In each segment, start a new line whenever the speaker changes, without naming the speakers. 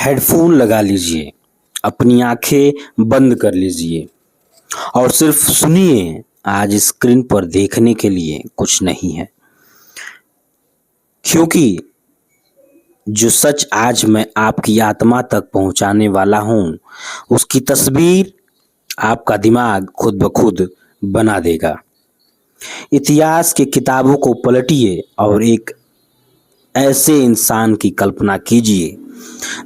Headphone लगा लीजिए, अपनी आंखें बंद कर लीजिए और सिर्फ सुनिए। आज स्क्रीन पर देखने के लिए कुछ नहीं है, क्योंकि जो सच आज मैं आपकी आत्मा तक पहुंचाने वाला हूं, उसकी तस्वीर आपका दिमाग खुद ब खुद बना देगा। इतिहास की किताबों को पलटिए और एक ऐसे इंसान की कल्पना कीजिए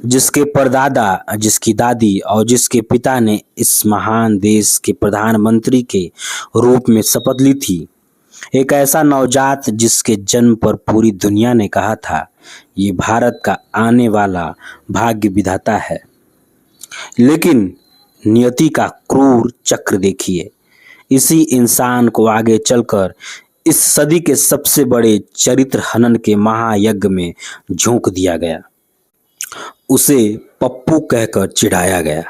जिसके परदादा, जिसकी दादी और जिसके पिता ने इस महान देश के प्रधानमंत्री के रूप में शपथ ली थी। एक ऐसा नवजात जिसके जन्म पर पूरी दुनिया ने कहा था, ये भारत का आने वाला भाग्य विधाता है। लेकिन नियति का क्रूर चक्र देखिए। इसी इंसान को आगे चलकर इस सदी के सबसे बड़े चरित्र हनन के महायज्ञ में झोंक दिया गया। उसे पप्पू कहकर चिढ़ाया गया,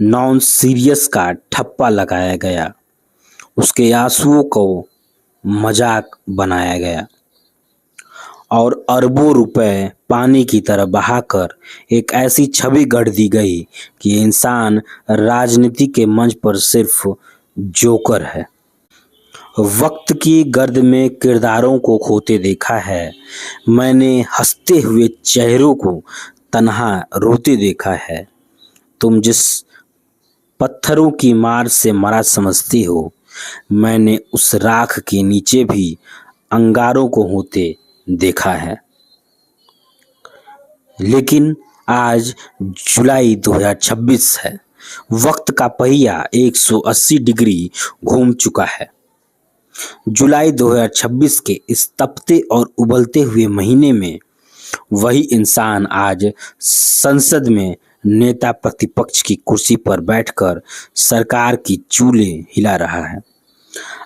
नॉन सीरियस का ठप्पा लगाया गया, उसके आंसुओं को मजाक बनाया गया और अरबों रुपए पानी की तरह बहाकर एक ऐसी छवि गढ़ दी गई कि ये इंसान राजनीति के मंच पर सिर्फ जोकर है। वक्त की गर्द में किरदारों को खोते देखा है, मैंने हंसते हुए चेहरों को तन्हा रोते देखा है। तुम जिस पत्थरों की मार से मरा समझती हो, मैंने उस राख के नीचे भी अंगारों को होते देखा है। लेकिन आज जुलाई 2026 है। वक्त का पहिया 180 डिग्री घूम चुका है। जुलाई 2026 के इस तपते और उबलते हुए महीने में वही इंसान आज संसद में नेता प्रतिपक्ष की कुर्सी पर बैठकर सरकार की चूलें हिला रहा है।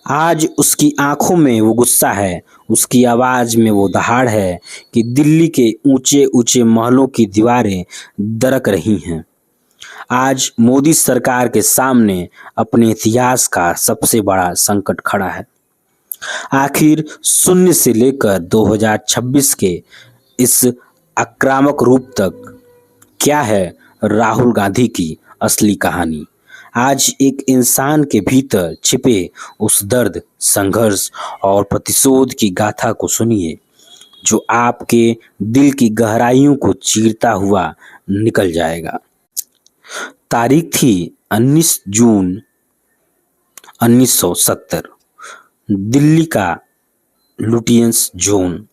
आज उसकी आंखों में वो गुस्सा है, उसकी आवाज में वो दहाड़ है कि दिल्ली के ऊंचे ऊंचे महलों की दीवारें दरक रही हैं। आज मोदी सरकार के सामने अपने इतिहास का सबसे बड़ा संकट खड़ा है। आखिर शून्य से लेकर 2026 के इस आक्रामक रूप तक क्या है राहुल गांधी की असली कहानी। आज एक इंसान के भीतर छिपे उस दर्द, संघर्ष और प्रतिशोध की गाथा को सुनिए जो आपके दिल की गहराइयों को चीरता हुआ निकल जाएगा। तारीख थी 19 जून 1970। दिल्ली का लुटियंस जोन।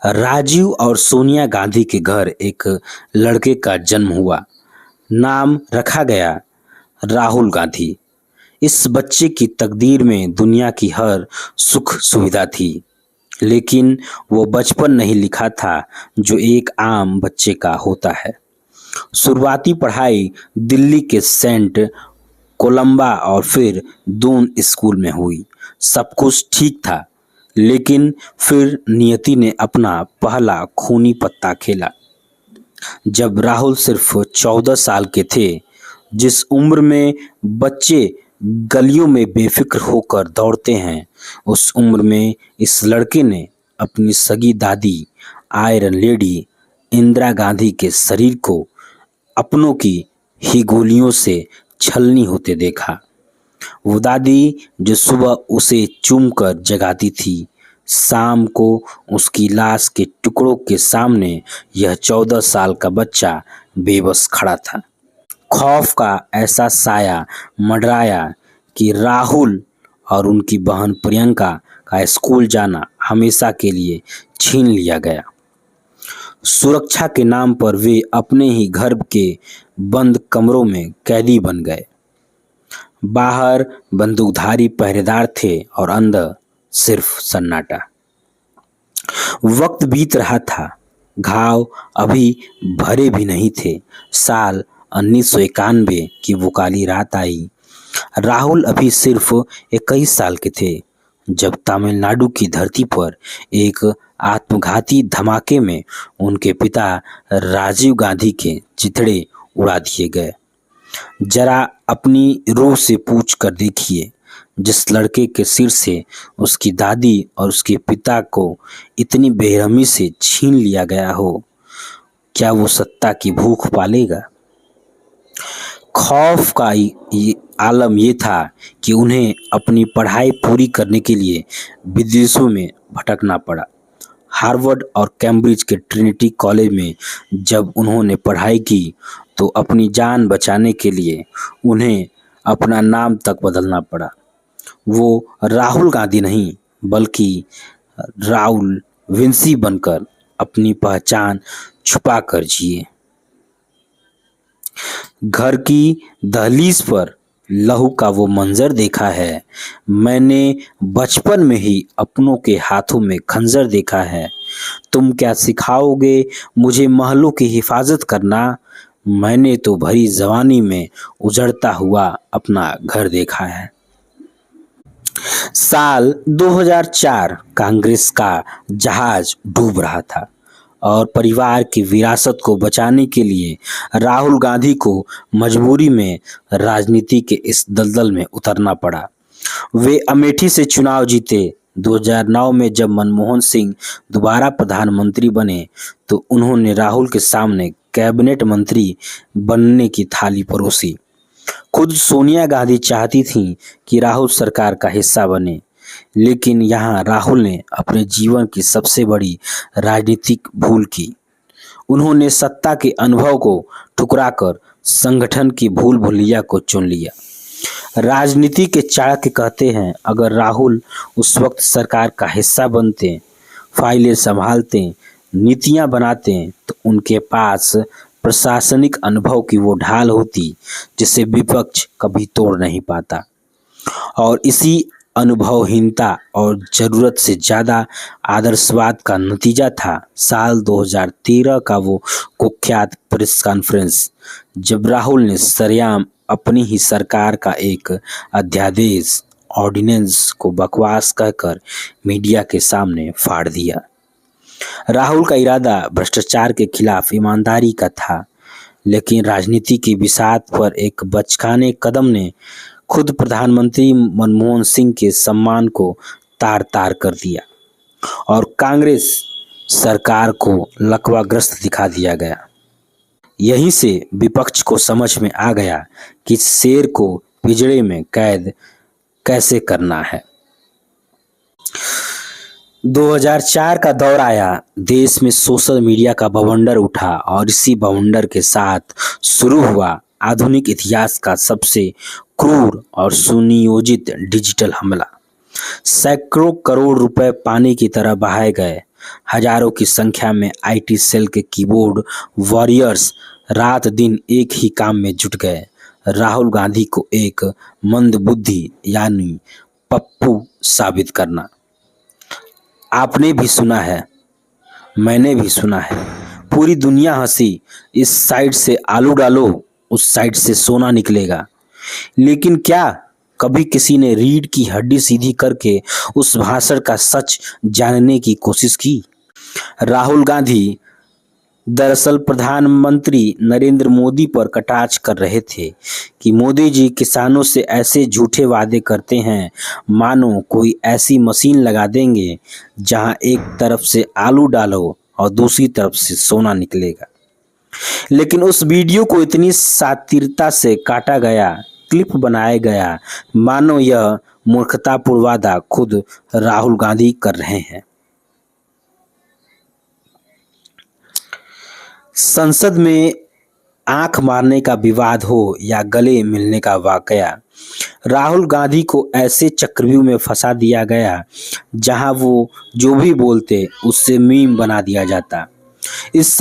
राजीव और सोनिया गांधी के घर एक लड़के का जन्म हुआ। नाम रखा गया राहुल गांधी। इस बच्चे की तकदीर में दुनिया की हर सुख सुविधा थी, लेकिन वो बचपन नहीं लिखा था जो एक आम बच्चे का होता है। शुरुआती पढ़ाई दिल्ली के सेंट कोलंबा और फिर दून स्कूल में हुई। सब कुछ ठीक था, लेकिन फिर नियति ने अपना पहला खूनी पत्ता खेला। जब राहुल सिर्फ 14 साल के थे, जिस उम्र में बच्चे गलियों में बेफिक्र होकर दौड़ते हैं, उस उम्र में इस लड़के ने अपनी सगी दादी आयरन लेडी इंदिरा गांधी के शरीर को अपनों की ही गोलियों से छलनी होते देखा। वो दादी जो सुबह उसे चूमकर जगाती थी, शाम को उसकी लाश के टुकड़ों के सामने यह 14 साल का बच्चा बेबस खड़ा था। खौफ का ऐसा साया मंडराया कि राहुल और उनकी बहन प्रियंका का स्कूल जाना हमेशा के लिए छीन लिया गया। सुरक्षा के नाम पर वे अपने ही घर के बंद कमरों में कैदी बन गए। बाहर बंदूकधारी पहरेदार थे और अंदर सिर्फ सन्नाटा। वक्त बीत रहा था, घाव अभी भरे भी नहीं थे। साल 1991 की वो काली रात आई। राहुल अभी सिर्फ 21 साल के थे जब तमिलनाडु की धरती पर एक आत्मघाती धमाके में उनके पिता राजीव गांधी के चिथड़े उड़ा दिए गए। जरा अपनी रूह से पूछ कर देखिए, जिस लड़के के सिर से उसकी दादी और उसके पिता को इतनी बेरहमी से छीन लिया गया हो, क्या वो सत्ता की भूख पालेगा? खौफ का ये आलम ये था कि उन्हें अपनी पढ़ाई पूरी करने के लिए विदेशों में भटकना पड़ा। हार्वर्ड और कैम्ब्रिज के ट्रिनिटी कॉलेज में जब उन्होंने पढ़ाई की तो अपनी जान बचाने के लिए उन्हें अपना नाम तक बदलना पड़ा। वो राहुल गांधी नहीं बल्कि राउल विंसी बनकर अपनी पहचान छुपा कर जिए। घर की दहलीज पर लहू का वो मंजर देखा है। मैंने बचपन में ही अपनों के हाथों में खंजर देखा है। तुम क्या सिखाओगे मुझे महलों की हिफाजत करना? मैंने तो भरी जवानी में उजड़ता हुआ अपना घर देखा है। साल 2004 कांग्रेस का जहाज डूब रहा था और परिवार की विरासत को बचाने के लिए राहुल गांधी को मजबूरी में राजनीति के इस दलदल में उतरना पड़ा। वे अमेठी से चुनाव जीते। 2009 में जब मनमोहन सिंह दोबारा प्रधानमंत्री बने तो उन्होंने राहुल के सामने कैबिनेट मंत्री बनने की थाली परोसी। खुद सोनिया गांधी चाहती थीं कि राहुल सरकार का हिस्सा बने, लेकिन यहाँ राहुल ने अपने जीवन की सबसे बड़ी राजनीतिक भूल की। उन्होंने सत्ता के अनुभव को ठुकराकर संगठन की भूल भुलैया को चुन लिया। राजनीति के चाणक्य कहते हैं, अगर राहुल उस वक्त सरकार का हिस्सा बनते, फाइलें संभालते, नीतियां बनाते तो उनके पास प्रशासनिक अनुभव की वो ढाल होती जिसे विपक्ष कभी तोड़ नहीं पाता। और इसी अनुभवहीनता और ज़रूरत से ज़्यादा आदर्शवाद का नतीजा था साल 2013 का वो कुख्यात प्रेस कॉन्फ्रेंस, जब राहुल ने सरेआम अपनी ही सरकार का एक अध्यादेश ऑर्डिनेंस को बकवास कहकर मीडिया के सामने फाड़ दिया। राहुल का इरादा भ्रष्टाचार के खिलाफ ईमानदारी का था, लेकिन राजनीति की बिसात पर एक बचकाने कदम ने खुद प्रधानमंत्री मनमोहन सिंह के सम्मान को तार-तार कर दिया और कांग्रेस सरकार को लकवाग्रस्त दिखा दिया गया। यहीं से विपक्ष को समझ में आ गया कि शेर को पिंजरे में कैद कैसे करना है। 2004 का दौर आया, देश में सोशल मीडिया का बवंडर उठा और इसी बवंडर के साथ शुरू हुआ आधुनिक इतिहास का सबसे क्रूर और सुनियोजित डिजिटल हमला। सैकड़ों करोड़ रुपए पानी की तरह बहाए गए। हजारों की संख्या में आईटी सेल के कीबोर्ड वॉरियर्स रात दिन एक ही काम में जुट गए, राहुल गांधी को एक मंदबुद्धि यानी पप्पू साबित करना। आपने भी सुना है, मैंने भी सुना है, पूरी दुनिया हंसी, इस साइड से आलू डालो उस साइड से सोना निकलेगा। लेकिन क्या कभी किसी ने रीढ़ की हड्डी सीधी करके उस भाषण का सच जानने की कोशिश की? राहुल गांधी दरअसल प्रधानमंत्री नरेंद्र मोदी पर कटाक्ष कर रहे थे कि मोदी जी किसानों से ऐसे झूठे वादे करते हैं मानो कोई ऐसी मशीन लगा देंगे जहां एक तरफ से आलू डालो और दूसरी तरफ से सोना निकलेगा। लेकिन उस वीडियो को इतनी शातिरता से काटा गया, क्लिप बनाया गया, मानो यह मूर्खतापूर्ण वादा खुद राहुल गांधी कर रहे हैं। संसद में आंख मारने का विवाद हो या गले मिलने का वाकया, राहुल गांधी को ऐसे चक्रव्यूह में फंसा दिया गया जहां वो जो भी बोलते उससे मीम बना दिया जाता। इस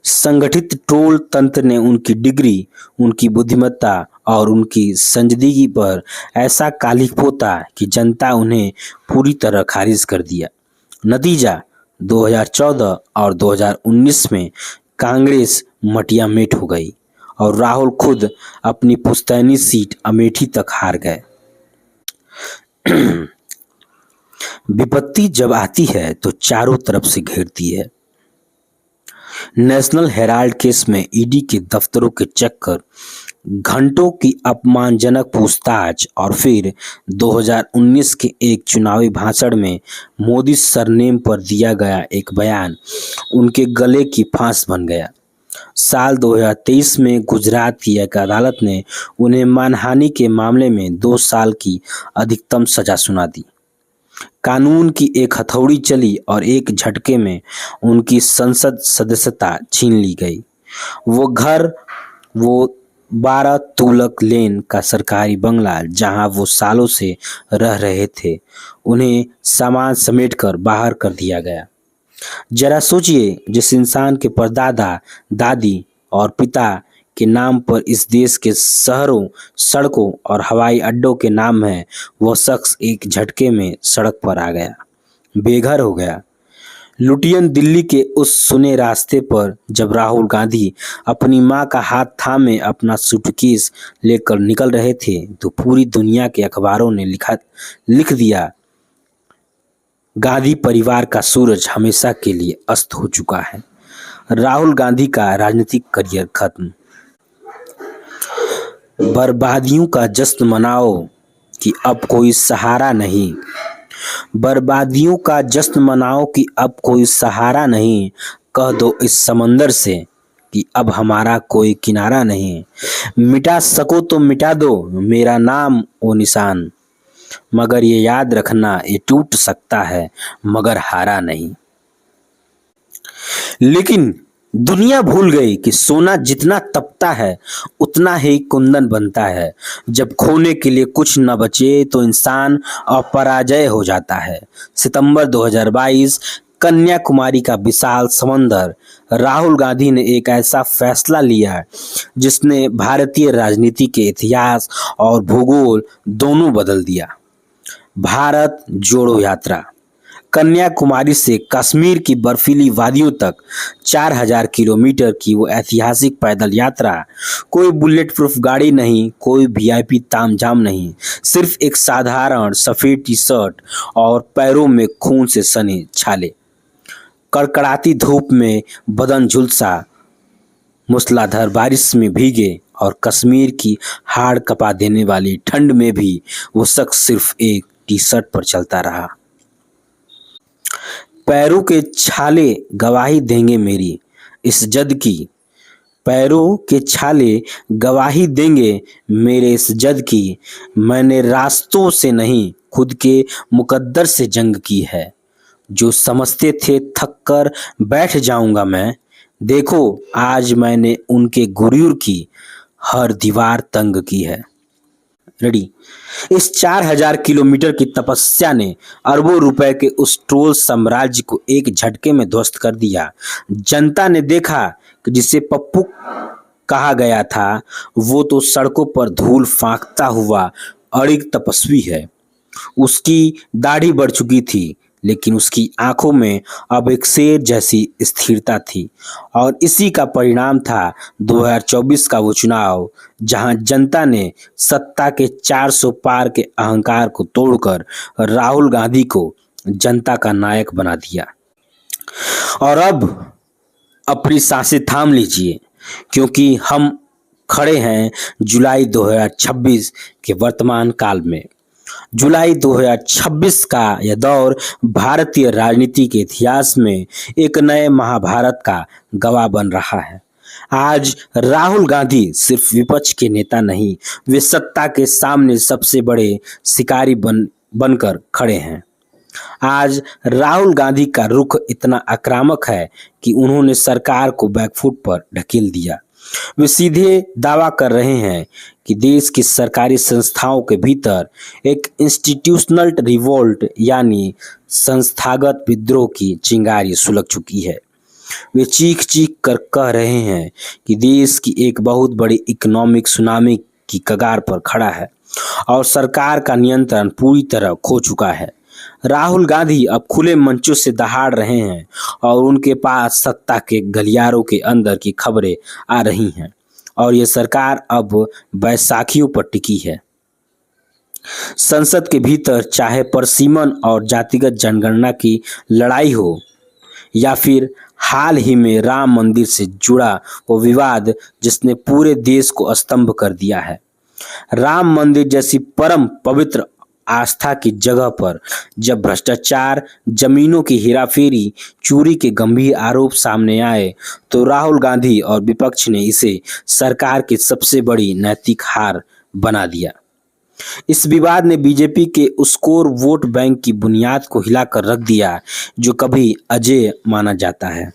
संगठित ट्रोल तंत्र ने उनकी डिग्री, उनकी बुद्धिमत्ता और उनकी संजीदगी पर ऐसा कालिख पोता कि जनता उन्हें पूरी तरह खारिज कर दिया। नतीजा 2014 और 2019 में कांग्रेस मटियामेट हो गई और राहुल खुद अपनी पुश्तैनी सीट अमेठी तक हार गए। विपत्ति जब आती है तो चारों तरफ से घेरती है। नेशनल हेराल्ड केस में ईडी के दफ्तरों के चक्कर घंटों की अपमानजनक पूछताछ और फिर 2019 के एक चुनावी भाषण में मोदी सरनेम पर दिया गया एक बयान उनके गले की फांस बन गया। साल 2023 में गुजरात की एक अदालत ने उन्हें मानहानि के मामले में 2 साल की अधिकतम सजा सुना दी। कानून की एक हथौड़ी चली और एक झटके में उनकी संसद सदस्यता छीन ली गई। वो 12 तुगलक लेन का सरकारी बंगला जहां वो सालों से रह रहे थे, उन्हें सामान समेटकर बाहर कर दिया गया। जरा सोचिए, जिस इंसान के परदादा दादी और पिता के नाम पर इस देश के शहरों, सड़कों और हवाई अड्डों के नाम हैं, वो शख्स एक झटके में सड़क पर आ गया, बेघर हो गया। लुटियन दिल्ली के उस सुने रास्ते पर जब राहुल गांधी अपनी मां का हाथ थामे अपना सूटकेस लेकर निकल रहे थे, तो पूरी दुनिया के अखबारों ने लिख दिया, गांधी परिवार का सूरज हमेशा के लिए अस्त हो चुका है। राहुल गांधी का राजनीतिक करियर खत्म। बर्बादियों का जश्न मनाओ कि अब कोई सहारा नहीं। बर्बादियों का जश्न मनाओ कि अब कोई सहारा नहीं। कह दो इस समंदर से कि अब हमारा कोई किनारा नहीं। मिटा सको तो मिटा दो मेरा नाम ओ निशान, मगर ये याद रखना, ये टूट सकता है मगर हारा नहीं। लेकिन दुनिया भूल गई कि सोना जितना तपता है उतना ही कुंदन बनता है। जब खोने के लिए कुछ न बचे तो इंसान अपराजय हो जाता है। सितंबर 2022, कन्याकुमारी का विशाल समंदर। राहुल गांधी ने एक ऐसा फैसला लिया जिसने भारतीय राजनीति के इतिहास और भूगोल दोनों बदल दिया। भारत जोड़ो यात्रा। कन्याकुमारी से कश्मीर की बर्फीली वादियों तक 4000 किलोमीटर की वो ऐतिहासिक पैदल यात्रा। कोई बुलेट प्रूफ गाड़ी नहीं, कोई वीआईपी तामझाम नहीं, सिर्फ एक साधारण सफ़ेद टी शर्ट और पैरों में खून से सने छाले। कड़कड़ाती धूप में बदन झुलसा, मूसलाधार बारिश में भीगे और कश्मीर की हाड़ कपा देने वाली ठंड में भी वो शख्स सिर्फ एक टी शर्ट पर चलता रहा। पैरों के छाले गवाही देंगे मेरी इस जद की। पैरों के छाले गवाही देंगे मेरे इस जद की। मैंने रास्तों से नहीं, खुद के मुकद्दर से जंग की है। जो समझते थे थक कर बैठ जाऊंगा मैं, देखो आज मैंने उनके गुरूर की हर दीवार तंग की है। रेडी। इस 4000 किलोमीटर की तपस्या ने अरबों रुपए के उस ट्रोल साम्राज्य को एक झटके में ध्वस्त कर दिया। जनता ने देखा कि जिसे पप्पू कहा गया था, वो तो सड़कों पर धूल फांकता हुआ अड़िग तपस्वी है। उसकी दाढ़ी बढ़ चुकी थी, लेकिन उसकी आंखों में अब एक शेर जैसी स्थिरता थी। और इसी का परिणाम था 2024 का वो चुनाव, जहां जनता ने सत्ता के 400 पार के अहंकार को तोड़कर राहुल गांधी को जनता का नायक बना दिया। और अब अपनी सांसें थाम लीजिए, क्योंकि हम खड़े हैं जुलाई 2026 के वर्तमान काल में। जुलाई 2026 का यह दौर भारतीय राजनीति के इतिहास में एक नए महाभारत का गवाह बन रहा है। आज राहुल गांधी सिर्फ विपक्ष के नेता नहीं, वे सत्ता के सामने सबसे बड़े शिकारी बनकर खड़े हैं। आज राहुल गांधी का रुख इतना आक्रामक है कि उन्होंने सरकार को बैकफुट पर ढकेल दिया। वे सीधे दावा कर रहे हैं कि देश की सरकारी संस्थाओं के भीतर एक इंस्टीट्यूशनल रिवोल्ट यानी संस्थागत विद्रोह की चिंगारी सुलग चुकी है। वे चीख चीख कर कह रहे हैं कि देश की एक बहुत बड़ी इकोनॉमिक सुनामी की कगार पर खड़ा है और सरकार का नियंत्रण पूरी तरह खो चुका है। राहुल गांधी अब खुले मंचों से दहाड़ रहे हैं और उनके पास सत्ता के गलियारों के अंदर की खबरें आ रही हैं और ये सरकार अब बैसाखियों पर टिकी है। संसद के भीतर चाहे परसीमन और जातिगत जनगणना की लड़ाई हो या फिर हाल ही में राम मंदिर से जुड़ा वो विवाद जिसने पूरे देश को स्तंभ कर दिया है। राम मंदिर जैसी परम पवित्र आस्था की जगह पर जब भ्रष्टाचार, जमीनों की हेराफेरी, चोरी के गंभीर आरोप सामने आए तो राहुल गांधी और विपक्ष ने इसे सरकार की सबसे बड़ी नैतिक हार बना दिया। इस विवाद ने बीजेपी के उस कोर वोट बैंक की बुनियाद को हिलाकर रख दिया जो कभी अजेय माना जाता है।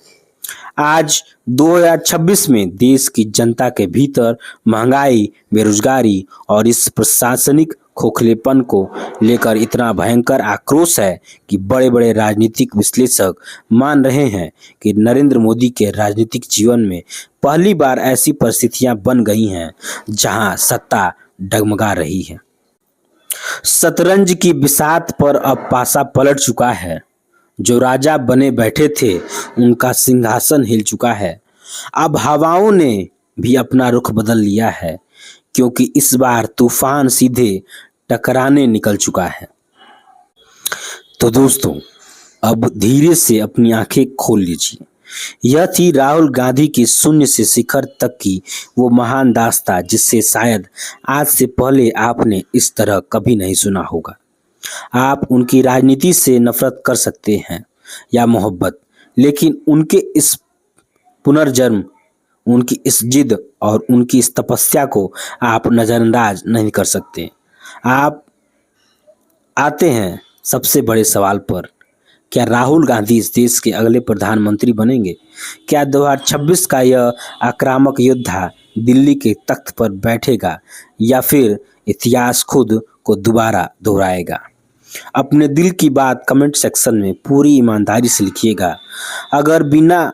आज 2026 में देश की जनता के भीतर महंगाई, बेरोजगारी और इस प्रशासनिक खोखलेपन को लेकर इतना भयंकर आक्रोश है कि बड़े बड़े राजनीतिक विश्लेषक मान रहे हैं कि नरेंद्र मोदी के राजनीतिक जीवन में पहली बार ऐसी परिस्थितियां बन गई हैं जहां सत्ता डगमगा रही है। शतरंज की बिसात पर अब पासा पलट चुका है। जो राजा बने बैठे थे उनका सिंहासन हिल चुका है। अब हवाओं ने भी अपना रुख बदल लिया है क्योंकि इस बार तूफान सीधे टकराने निकल चुका है। तो दोस्तों, अब धीरे से अपनी आंखें खोल लीजिए। यह थी राहुल गांधी की शून्य से शिखर तक की वो महान दास्तां जिससे शायद आज से पहले आपने इस तरह कभी नहीं सुना होगा। आप उनकी राजनीति से नफरत कर सकते हैं या मोहब्बत, लेकिन उनके इस पुनर्जन्म, उनकी इस जिद और उनकी इस तपस्या को आप नज़रअंदाज नहीं कर सकते। आप आते हैं सबसे बड़े सवाल पर, क्या राहुल गांधी इस देश के अगले प्रधानमंत्री बनेंगे? क्या 2026 का यह आक्रामक योद्धा दिल्ली के तख्त पर बैठेगा या फिर इतिहास खुद को दोबारा दोहराएगा? अपने दिल की बात कमेंट सेक्शन में पूरी ईमानदारी से लिखिएगा। अगर बिना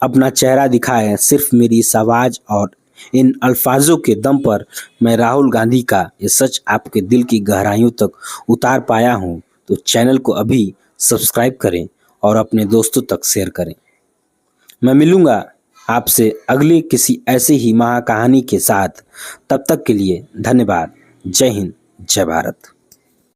अपना चेहरा दिखाए सिर्फ मेरी इस आवाज़ और इन अल्फाजों के दम पर मैं राहुल गांधी का ये सच आपके दिल की गहराइयों तक उतार पाया हूँ तो चैनल को अभी सब्सक्राइब करें और अपने दोस्तों तक शेयर करें। मैं मिलूँगा आपसे अगली किसी ऐसे ही महाकहानी के साथ। तब तक के लिए धन्यवाद। जय हिंद, जय भारत।